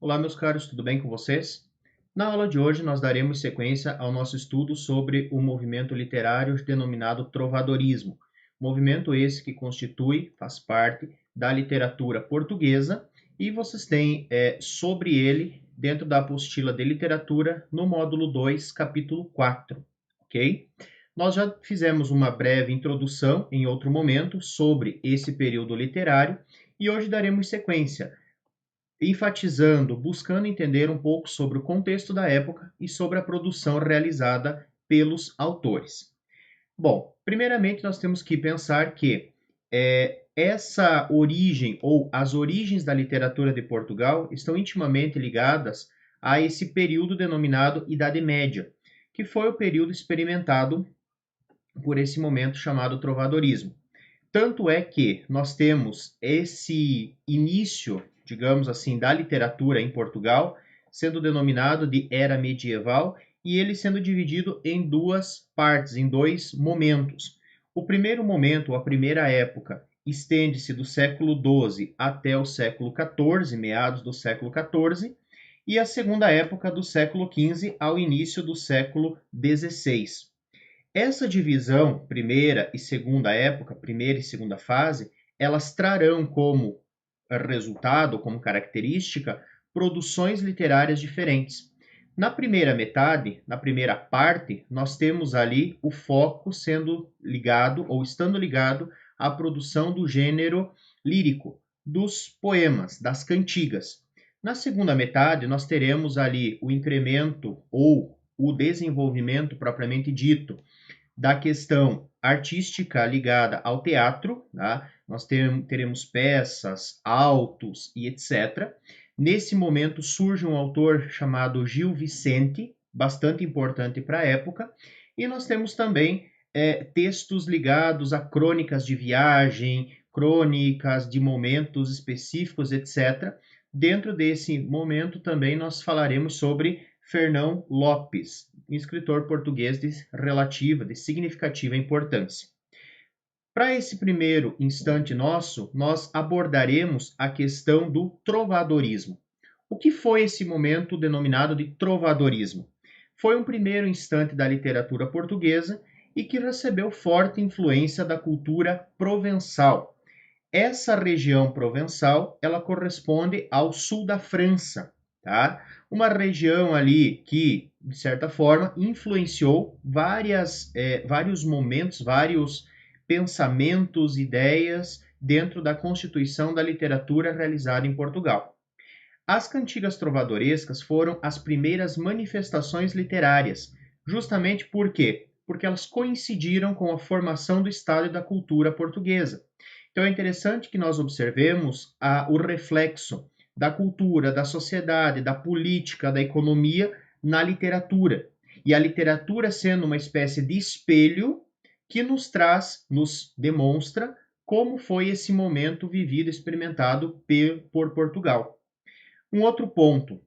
Olá, meus caros, tudo bem com vocês? Na aula de hoje, nós daremos sequência ao nosso estudo sobre o movimento literário denominado trovadorismo. Movimento esse que faz parte da literatura portuguesa e vocês têm sobre ele, dentro da apostila de literatura, no módulo 2, capítulo 4, ok? Nós já fizemos uma breve introdução em outro momento sobre esse período literário e hoje daremos sequência enfatizando, buscando entender um pouco sobre o contexto da época e sobre a produção realizada pelos autores. Bom, primeiramente nós temos que pensar que essa origem ou as origens da literatura de Portugal estão intimamente ligadas a esse período denominado Idade Média, que foi o período experimentado por esse momento chamado trovadorismo. Tanto é que nós temos esse início, digamos assim, da literatura em Portugal, sendo denominado de Era Medieval, e ele sendo dividido em duas partes, em dois momentos. O primeiro momento, a primeira época, estende-se do século XII até o século XIV, meados do século XIV, e a segunda época do século XV ao início do século XVI. Essa divisão, primeira e segunda época, primeira e segunda fase, elas trarão como resultado, como característica, produções literárias diferentes. Na primeira metade, na primeira parte, nós temos ali o foco sendo ligado ou estando ligado à produção do gênero lírico, dos poemas, das cantigas. Na segunda metade, nós teremos ali o incremento ou o desenvolvimento propriamente dito da questão artística ligada ao teatro, tá? Nós teremos peças, autos e etc. Nesse momento surge um autor chamado Gil Vicente, bastante importante para a época, e nós temos também textos ligados a crônicas de viagem, crônicas de momentos específicos, etc. Dentro desse momento também nós falaremos sobre Fernão Lopes, um escritor português de relativa, de significativa importância. Para esse primeiro instante nosso, nós abordaremos a questão do trovadorismo. O que foi esse momento denominado de trovadorismo? Foi um primeiro instante da literatura portuguesa e que recebeu forte influência da cultura provençal. Essa região provençal, ela corresponde ao sul da França, tá? Uma região ali que, de certa forma, influenciou vários momentos, vários pensamentos, ideias dentro da constituição da literatura realizada em Portugal. As cantigas trovadorescas foram as primeiras manifestações literárias, justamente por quê? Porque elas coincidiram com a formação do Estado e da cultura portuguesa. Então é interessante que nós observemos o reflexo da cultura, da sociedade, da política, da economia na literatura. E a literatura sendo uma espécie de espelho que nos traz, nos demonstra como foi esse momento vivido, experimentado por Portugal. Um outro ponto,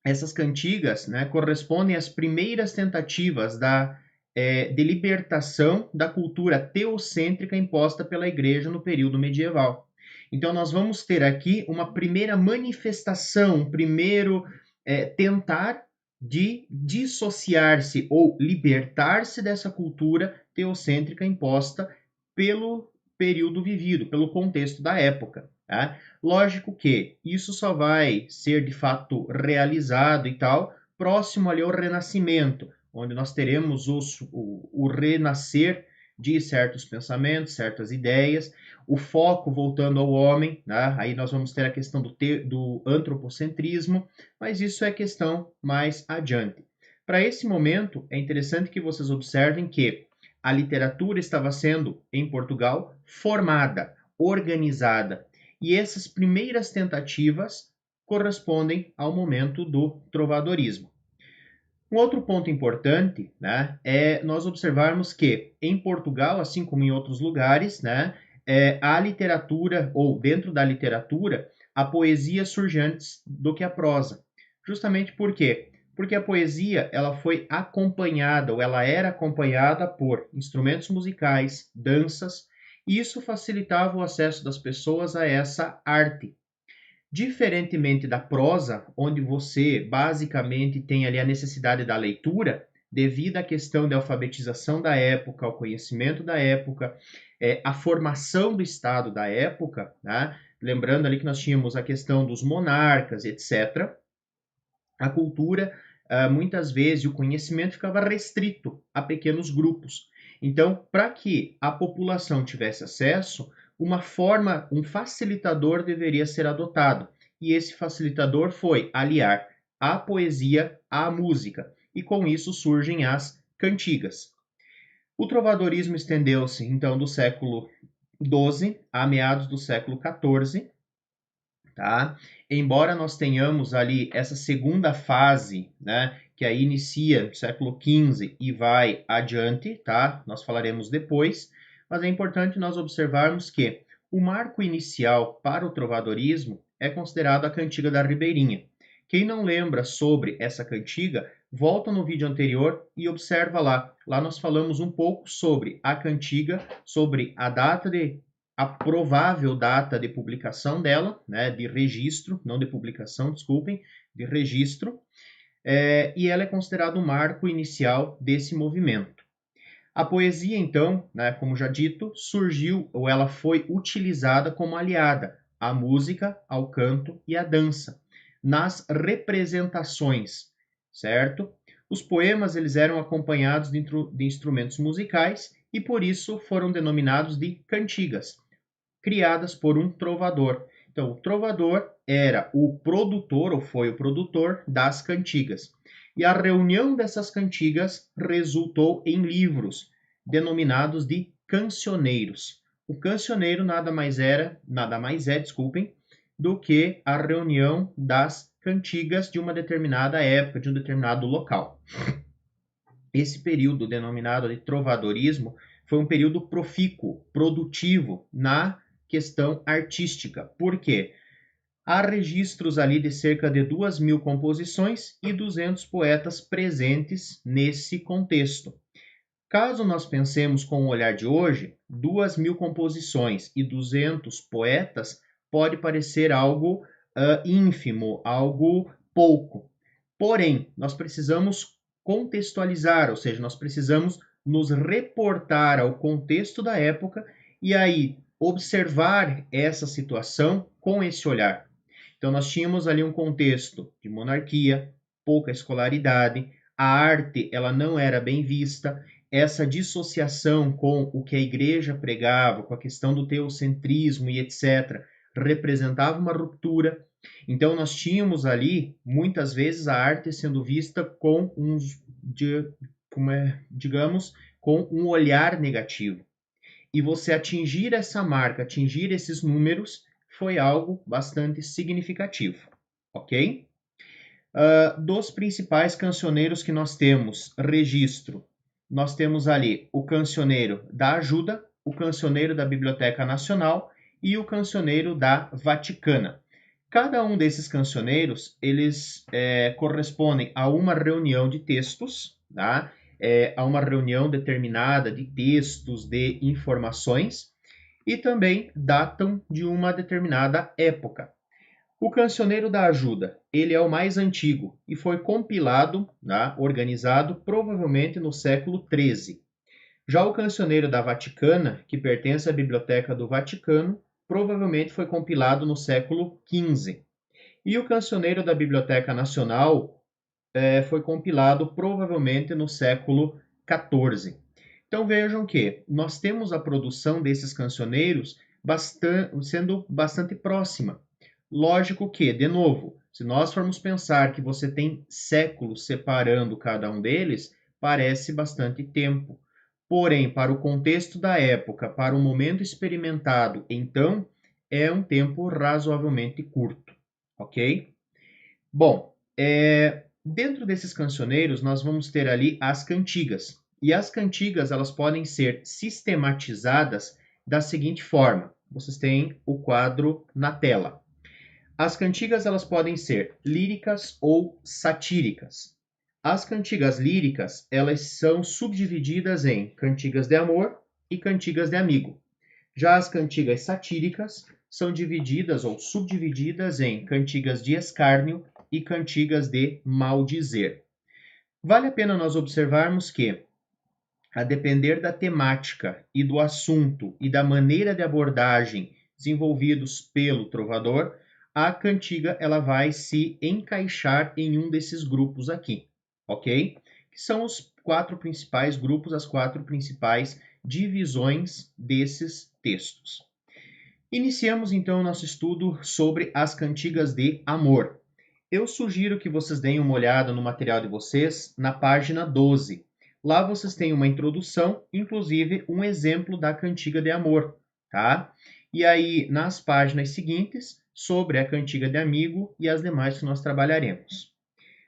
essas cantigas, né, correspondem às primeiras tentativas de libertação da cultura teocêntrica imposta pela Igreja no período medieval. Então, nós vamos ter aqui uma primeira manifestação, um primeiro tentar de dissociar-se ou libertar-se dessa cultura teocêntrica imposta pelo período vivido, pelo contexto da época. Tá? Lógico que isso só vai ser de fato realizado e tal próximo ali ao Renascimento, onde nós teremos o renascer de certos pensamentos, certas ideias, o foco voltando ao homem, né? Aí nós vamos ter a questão do antropocentrismo, mas isso é questão mais adiante. Para esse momento, é interessante que vocês observem que a literatura estava sendo, em Portugal, formada, organizada, e essas primeiras tentativas correspondem ao momento do trovadorismo. Um outro ponto importante, né, é nós observarmos que em Portugal, assim como em outros lugares, né, a literatura, ou dentro da literatura, a poesia surge antes do que a prosa. Justamente por quê? Porque a poesia ela foi acompanhada, ou ela era acompanhada por instrumentos musicais, danças, e isso facilitava o acesso das pessoas a essa arte. Diferentemente da prosa, onde você basicamente tem ali a necessidade da leitura, devido à questão da alfabetização da época, ao conhecimento da época, a formação do Estado da época, né? Lembrando ali que nós tínhamos a questão dos monarcas, etc., a cultura, muitas vezes, o conhecimento ficava restrito a pequenos grupos. Então, para que a população tivesse acesso, uma forma, um facilitador deveria ser adotado. E esse facilitador foi aliar a poesia à música. E com isso surgem as cantigas. O trovadorismo estendeu-se, então, do século XII a meados do século XIV, tá? Embora nós tenhamos ali essa segunda fase, né, que aí inicia no século XV e vai adiante, tá? Nós falaremos depois, mas é importante nós observarmos que o marco inicial para o trovadorismo é considerado a Cantiga da Ribeirinha. Quem não lembra sobre essa cantiga, volta no vídeo anterior e observa lá. Lá nós falamos um pouco sobre a cantiga, sobre a provável data de publicação dela, né, de registro, não de publicação, desculpem, de registro, e ela é considerada o marco inicial desse movimento. A poesia, então, né, como já dito, surgiu ou ela foi utilizada como aliada à música, ao canto e à dança, nas representações, certo? Os poemas eles eram acompanhados de instrumentos musicais e por isso foram denominados de cantigas, criadas por um trovador. Então, o trovador era o produtor, ou foi o produtor, das cantigas. E a reunião dessas cantigas resultou em livros, denominados de cancioneiros. O cancioneiro nada mais é, desculpem, do que a reunião das cantigas de uma determinada época, de um determinado local. Esse período denominado de trovadorismo foi um período profícuo, produtivo na questão artística. Por quê? Há registros ali de cerca de 2.000 composições e 200 poetas presentes nesse contexto. Caso nós pensemos com o olhar de hoje, 2.000 composições e 200 poetas pode parecer algo ínfimo, algo pouco. Porém, nós precisamos contextualizar, ou seja, nós precisamos nos reportar ao contexto da época e aí observar essa situação com esse olhar. Então, nós tínhamos ali um contexto de monarquia, pouca escolaridade, a arte ela não era bem vista, essa dissociação com o que a igreja pregava, com a questão do teocentrismo e etc., representava uma ruptura. Então, nós tínhamos ali, muitas vezes, a arte sendo vista com digamos, com um olhar negativo. E você atingir essa marca, atingir esses números, foi algo bastante significativo, ok? Dos principais cancioneiros que nós temos registro, nós temos ali o cancioneiro da Ajuda, o cancioneiro da Biblioteca Nacional e o cancioneiro da Vaticana. Cada um desses cancioneiros, eles correspondem a uma reunião de textos, tá? A uma reunião determinada de textos, de informações, e também datam de uma determinada época. O Cancioneiro da Ajuda, ele é o mais antigo e foi compilado, né, organizado, provavelmente no século XIII. Já o Cancioneiro da Vaticana, que pertence à Biblioteca do Vaticano, provavelmente foi compilado no século XV. E o Cancioneiro da Biblioteca Nacional foi compilado provavelmente no século XIV. Então vejam que nós temos a produção desses cancioneiros sendo bastante próxima. Lógico que, de novo, se nós formos pensar que você tem séculos separando cada um deles, parece bastante tempo. Porém, para o contexto da época, para o momento experimentado, então, é um tempo razoavelmente curto, ok? Bom, dentro desses cancioneiros, nós vamos ter ali as cantigas. E as cantigas, elas podem ser sistematizadas da seguinte forma. Vocês têm o quadro na tela. As cantigas, elas podem ser líricas ou satíricas. As cantigas líricas, elas são subdivididas em cantigas de amor e cantigas de amigo. Já as cantigas satíricas são divididas ou subdivididas em cantigas de escárnio e cantigas de maldizer. Vale a pena nós observarmos que, a depender da temática e do assunto e da maneira de abordagem desenvolvidos pelo trovador, a cantiga ela vai se encaixar em um desses grupos aqui, ok? Que são os 4 principais grupos, as 4 principais divisões desses textos. Iniciamos então o nosso estudo sobre as cantigas de amor. Eu sugiro que vocês deem uma olhada no material de vocês na página 12. Lá vocês têm uma introdução, inclusive um exemplo da cantiga de amor, tá? E aí, nas páginas seguintes, sobre a cantiga de amigo e as demais que nós trabalharemos.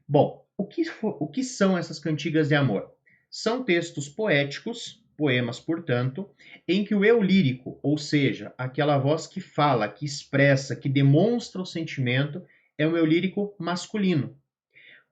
Bom, o que são essas cantigas de amor? São textos poéticos, poemas, portanto, em que o eu lírico, ou seja, aquela voz que fala, que expressa, que demonstra o sentimento, é o eu lírico masculino.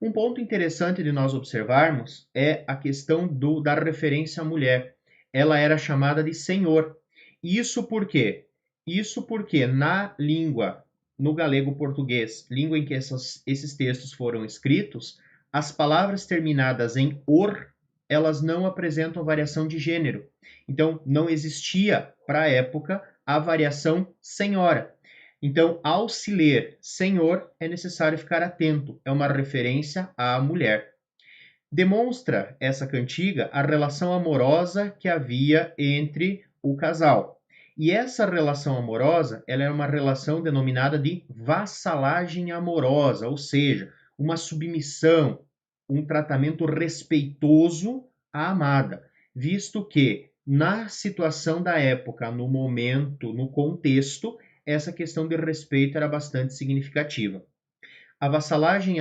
Um ponto interessante de nós observarmos é a questão da referência à mulher. Ela era chamada de senhor. Isso por quê? Isso porque na língua, no galego-português, língua em que esses textos foram escritos, as palavras terminadas em or, elas não apresentam variação de gênero. Então, não existia, para a época, a variação senhora. Então, ao se ler senhor, é necessário ficar atento, é uma referência à mulher. Demonstra essa cantiga a relação amorosa que havia entre o casal. E essa relação amorosa, ela é uma relação denominada de vassalagem amorosa, ou seja, uma submissão, um tratamento respeitoso à amada, visto que na situação da época, no momento, no contexto, essa questão de respeito era bastante significativa. A vassalagem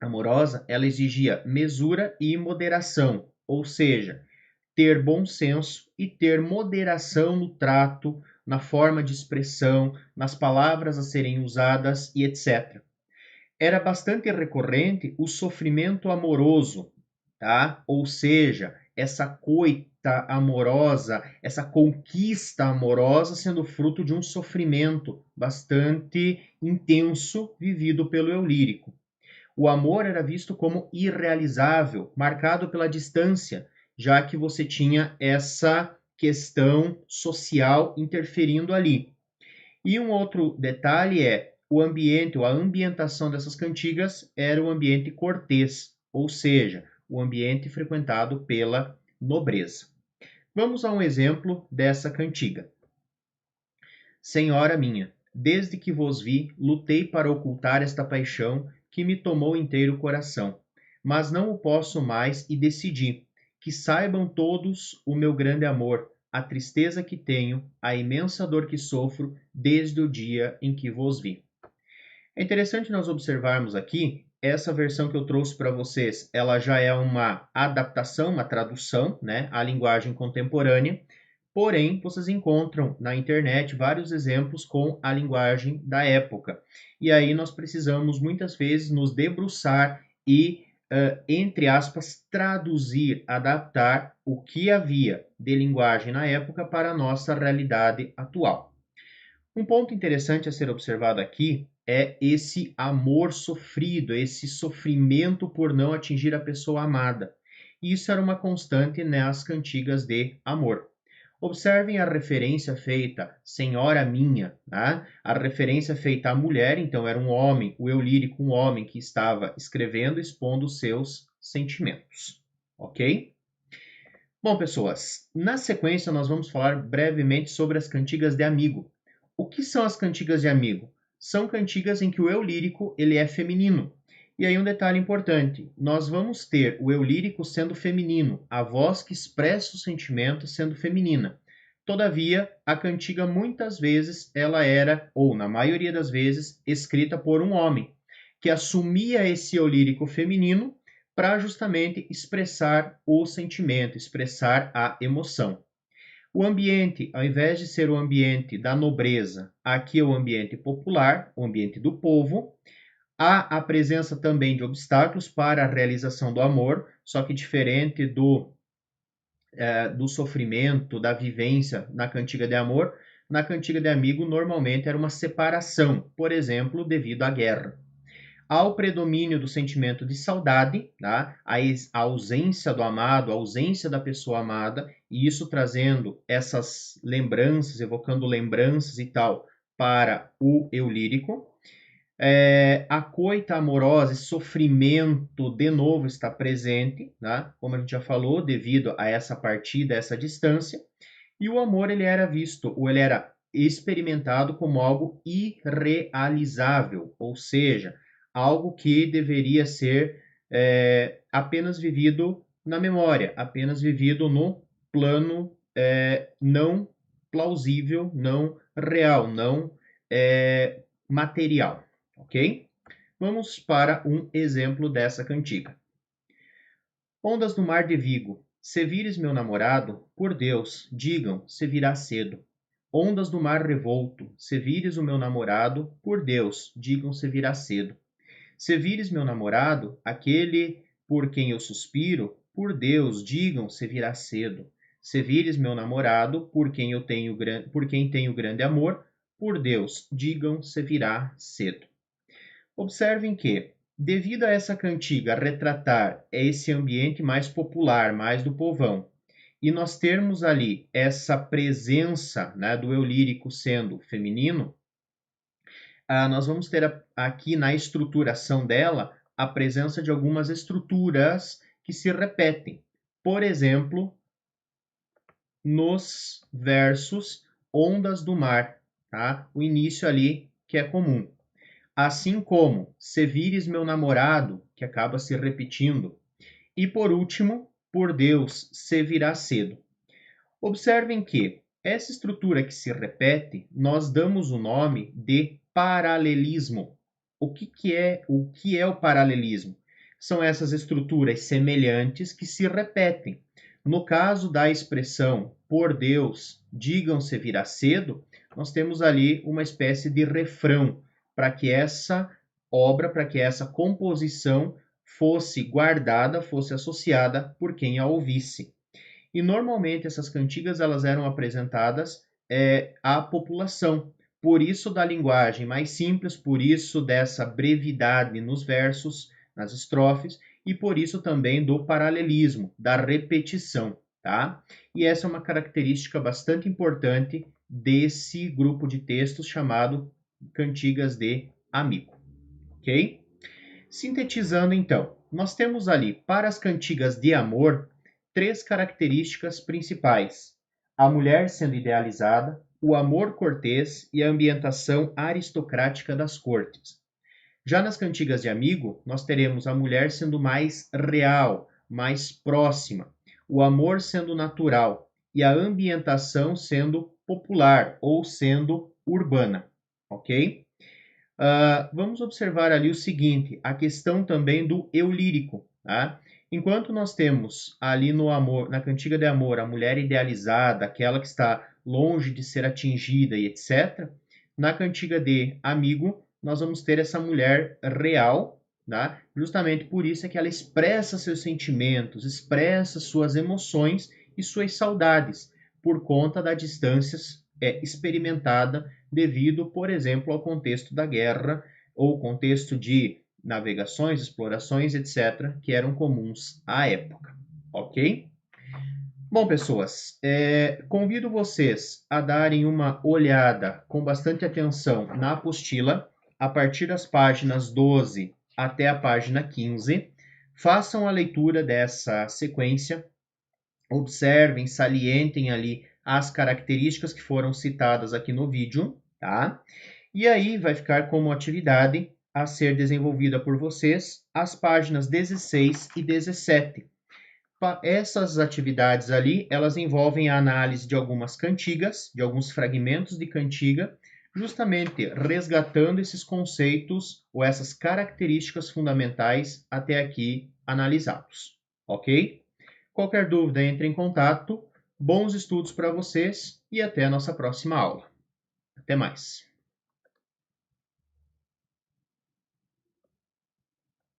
amorosa, ela exigia mesura e moderação, ou seja, ter bom senso e ter moderação no trato, na forma de expressão, nas palavras a serem usadas e etc. Era bastante recorrente o sofrimento amoroso, tá? Ou seja, essa coita amorosa, essa conquista amorosa sendo fruto de um sofrimento bastante intenso vivido pelo eu lírico. O amor era visto como irrealizável, marcado pela distância, já que você tinha essa questão social interferindo ali. E um outro detalhe é o ambiente, ou a ambientação dessas cantigas era o ambiente cortês, ou seja, o ambiente frequentado pela nobreza. Vamos a um exemplo dessa cantiga. Senhora minha, desde que vos vi, lutei para ocultar esta paixão que me tomou inteiro o coração, mas não o posso mais e decidi que saibam todos o meu grande amor, a tristeza que tenho, a imensa dor que sofro desde o dia em que vos vi. É interessante nós observarmos aqui, essa versão que eu trouxe para vocês, ela já é uma adaptação, uma tradução, né, à linguagem contemporânea, porém, vocês encontram na internet vários exemplos com a linguagem da época. E aí nós precisamos, muitas vezes, nos debruçar e, entre aspas, traduzir, adaptar o que havia de linguagem na época para a nossa realidade atual. Um ponto interessante a ser observado aqui é esse amor sofrido, esse sofrimento por não atingir a pessoa amada. Isso era uma constante nas cantigas de amor. Observem a referência feita, senhora minha, né? A referência feita à mulher, então era um homem, o eu lírico, um homem que estava escrevendo, expondo os seus sentimentos, ok? Bom, pessoas, na sequência nós vamos falar brevemente sobre as cantigas de amigo. O que são as cantigas de amigo? São cantigas em que o eu lírico ele é feminino. E aí um detalhe importante, nós vamos ter o eu lírico sendo feminino, a voz que expressa o sentimento sendo feminina. Todavia, a cantiga muitas vezes ela era, ou na maioria das vezes, escrita por um homem, que assumia esse eu lírico feminino para justamente expressar o sentimento, expressar a emoção. O ambiente, ao invés de ser o ambiente da nobreza, aqui é o ambiente popular, o ambiente do povo. Há a presença também de obstáculos para a realização do amor, só que diferente do sofrimento, da vivência na cantiga de amor, Na cantiga de amigo, normalmente era uma separação, por exemplo, devido à guerra. Ao predomínio do sentimento de saudade, tá? A ausência do amado, a ausência da pessoa amada, e isso trazendo essas lembranças, evocando lembranças e tal, para o eu lírico. A coita amorosa, esse sofrimento de novo está presente, tá? Como a gente já falou, devido a essa partida, essa distância. E o amor ele era visto, ou ele era experimentado como algo irrealizável, ou seja, algo que deveria ser apenas vivido na memória, apenas vivido no plano não plausível, não real, não material, ok? Vamos para um exemplo dessa cantiga. Ondas do mar de Vigo, se vires meu namorado, por Deus, digam, se virá cedo. Ondas do mar revolto, se vires o meu namorado, por Deus, digam, se virá cedo. Se vires meu namorado, aquele por quem eu suspiro, por Deus, digam, se virá cedo. Se vires meu namorado, por quem tenho grande amor, por Deus, digam, se virá cedo. Observem que, devido a essa cantiga retratar esse ambiente mais popular, mais do povão, e nós termos ali essa presença, né, do eu lírico sendo feminino, nós vamos ter aqui na estruturação dela a presença de algumas estruturas que se repetem. Por exemplo, nos versos Ondas do Mar, tá? O início ali que é comum. Assim como Se vires meu namorado, que acaba se repetindo. E por último, por Deus, se virá cedo. Observem que essa estrutura que se repete, nós damos o nome de paralelismo. O que é o paralelismo? São essas estruturas semelhantes que se repetem. No caso da expressão por Deus, digam se virá cedo, nós temos ali uma espécie de refrão para que essa obra, para que essa composição fosse guardada, fosse associada por quem a ouvisse. E normalmente essas cantigas elas eram apresentadas à população. Por isso da linguagem mais simples, por isso dessa brevidade nos versos, nas estrofes, e por isso também do paralelismo, da repetição, tá? E essa é uma característica bastante importante desse grupo de textos chamado Cantigas de Amigo, ok? Sintetizando então, nós temos ali para as cantigas de amor 3 características principais: a mulher sendo idealizada, o amor cortês e a ambientação aristocrática das cortes. Já nas cantigas de amigo, nós teremos a mulher sendo mais real, mais próxima, o amor sendo natural e a ambientação sendo popular ou sendo urbana, ok? Vamos observar ali o seguinte, a questão também do eu lírico, tá? Enquanto nós temos ali no amor, na cantiga de amor, a mulher idealizada, aquela que está longe de ser atingida e etc., na cantiga de amigo, nós vamos ter essa mulher real, tá? Justamente por isso é que ela expressa seus sentimentos, expressa suas emoções e suas saudades, por conta da distância experimentada devido, por exemplo, ao contexto da guerra ou contexto de navegações, explorações, etc., que eram comuns à época, ok? Bom, pessoas, convido vocês a darem uma olhada com bastante atenção na apostila, a partir das páginas 12 até a página 15. Façam a leitura dessa sequência, observem, salientem ali as características que foram citadas aqui no vídeo, tá? E aí vai ficar como atividade a ser desenvolvida por vocês as páginas 16 e 17. Essas atividades ali, elas envolvem a análise de algumas cantigas, de alguns fragmentos de cantiga, justamente resgatando esses conceitos ou essas características fundamentais até aqui analisados, ok? Qualquer dúvida, entre em contato. Bons estudos para vocês e até a nossa próxima aula. Até mais!